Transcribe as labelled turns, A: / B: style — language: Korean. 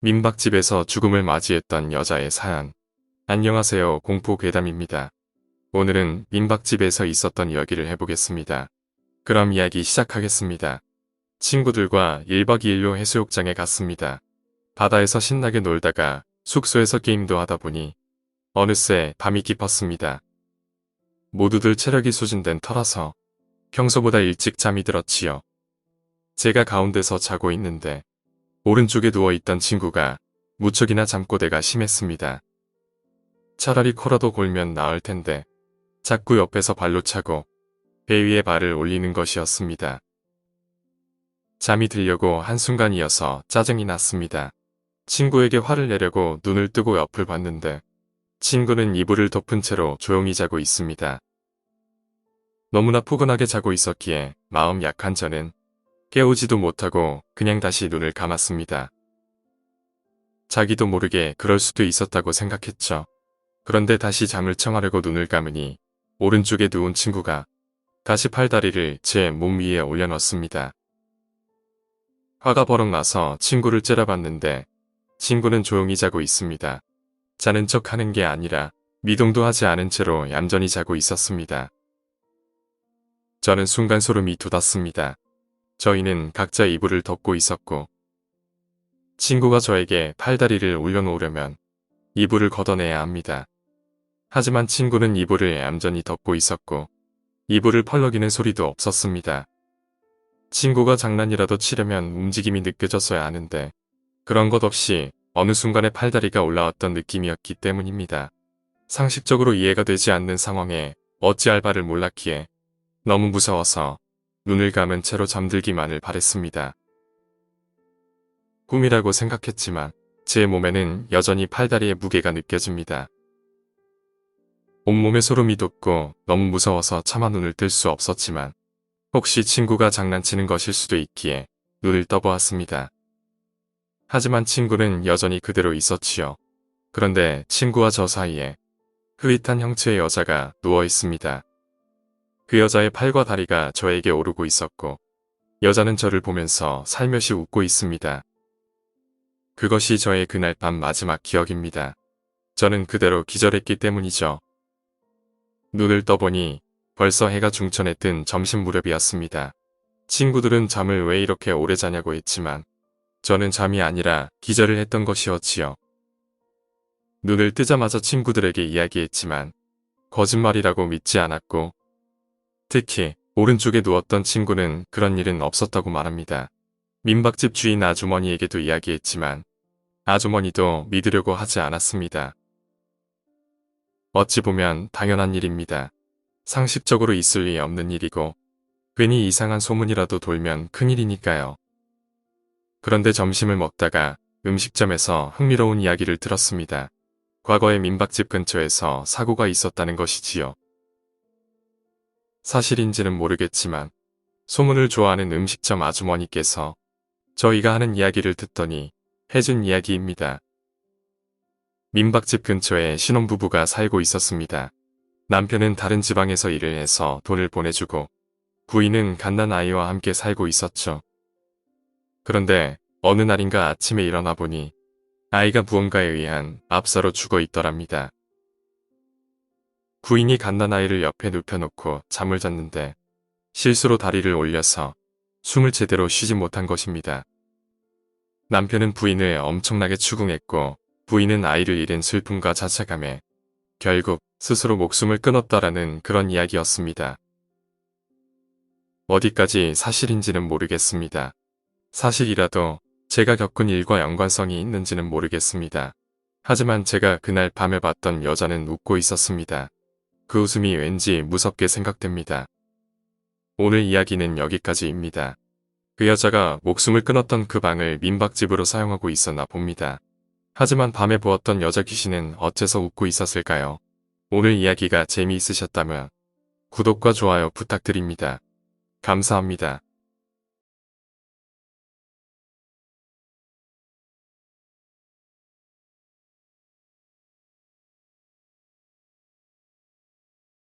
A: 민박집에서 죽음을 맞이했던 여자의 사연. 안녕하세요. 공포괴담입니다. 오늘은 민박집에서 있었던 이야기를 해보겠습니다. 그럼 이야기 시작하겠습니다. 친구들과 1박 2일로 해수욕장에 갔습니다. 바다에서 신나게 놀다가 숙소에서 게임도 하다 보니 어느새 밤이 깊었습니다. 모두들 체력이 소진된 터라서 평소보다 일찍 잠이 들었지요. 제가 가운데서 자고 있는데 오른쪽에 누워있던 친구가 무척이나 잠꼬대가 심했습니다. 차라리 코라도 골면 나을 텐데 자꾸 옆에서 발로 차고 배 위에 발을 올리는 것이었습니다. 잠이 들려고 한순간이어서 짜증이 났습니다. 친구에게 화를 내려고 눈을 뜨고 옆을 봤는데 친구는 이불을 덮은 채로 조용히 자고 있습니다. 너무나 포근하게 자고 있었기에 마음 약한 저는 깨우지도 못하고 그냥 다시 눈을 감았습니다. 자기도 모르게 그럴 수도 있었다고 생각했죠. 그런데 다시 잠을 청하려고 눈을 감으니 오른쪽에 누운 친구가 다시 팔다리를 제 몸 위에 올려놓습니다. 화가 버럭 나서 친구를 째려봤는데 친구는 조용히 자고 있습니다. 자는 척 하는 게 아니라 미동도 하지 않은 채로 얌전히 자고 있었습니다. 저는 순간 소름이 돋았습니다. 저희는 각자 이불을 덮고 있었고 친구가 저에게 팔다리를 올려놓으려면 이불을 걷어내야 합니다. 하지만 친구는 이불을 얌전히 덮고 있었고 이불을 펄럭이는 소리도 없었습니다. 친구가 장난이라도 치려면 움직임이 느껴졌어야 하는데 그런 것 없이 어느 순간에 팔다리가 올라왔던 느낌이었기 때문입니다. 상식적으로 이해가 되지 않는 상황에 어찌할 바를 몰랐기에 너무 무서워서 눈을 감은 채로 잠들기만을 바랬습니다. 꿈이라고 생각했지만 제 몸에는 여전히 팔다리의 무게가 느껴집니다. 온몸에 소름이 돋고 너무 무서워서 차마 눈을 뜰 수 없었지만 혹시 친구가 장난치는 것일 수도 있기에 눈을 떠보았습니다. 하지만 친구는 여전히 그대로 있었지요. 그런데 친구와 저 사이에 흐릿한 형체의 여자가 누워 있습니다. 그 여자의 팔과 다리가 저에게 오르고 있었고 여자는 저를 보면서 살며시 웃고 있습니다. 그것이 저의 그날 밤 마지막 기억입니다. 저는 그대로 기절했기 때문이죠. 눈을 떠보니 벌써 해가 중천에 뜬 점심 무렵이었습니다. 친구들은 잠을 왜 이렇게 오래 자냐고 했지만 저는 잠이 아니라 기절을 했던 것이었지요. 눈을 뜨자마자 친구들에게 이야기했지만 거짓말이라고 믿지 않았고 특히 오른쪽에 누웠던 친구는 그런 일은 없었다고 말합니다. 민박집 주인 아주머니에게도 이야기했지만 아주머니도 믿으려고 하지 않았습니다. 어찌 보면 당연한 일입니다. 상식적으로 있을 리 없는 일이고 괜히 이상한 소문이라도 돌면 큰일이니까요. 그런데 점심을 먹다가 음식점에서 흥미로운 이야기를 들었습니다. 과거에 민박집 근처에서 사고가 있었다는 것이지요. 사실인지는 모르겠지만 소문을 좋아하는 음식점 아주머니께서 저희가 하는 이야기를 듣더니 해준 이야기입니다. 민박집 근처에 신혼부부가 살고 있었습니다. 남편은 다른 지방에서 일을 해서 돈을 보내주고 부인은 갓난아이와 함께 살고 있었죠. 그런데 어느 날인가 아침에 일어나 보니 아이가 무언가에 의한 압사로 죽어 있더랍니다. 부인이 갓난아이를 옆에 눕혀놓고 잠을 잤는데 실수로 다리를 올려서 숨을 제대로 쉬지 못한 것입니다. 남편은 부인을 엄청나게 추궁했고 부인은 아이를 잃은 슬픔과 자책감에 결국 스스로 목숨을 끊었다라는 그런 이야기였습니다. 어디까지 사실인지는 모르겠습니다. 사실이라도 제가 겪은 일과 연관성이 있는지는 모르겠습니다. 하지만 제가 그날 밤에 봤던 여자는 웃고 있었습니다. 그 웃음이 왠지 무섭게 생각됩니다. 오늘 이야기는 여기까지입니다. 그 여자가 목숨을 끊었던 그 방을 민박집으로 사용하고 있었나 봅니다. 하지만 밤에 보았던 여자 귀신은 어째서 웃고 있었을까요? 오늘 이야기가 재미있으셨다면 구독과 좋아요 부탁드립니다. 감사합니다.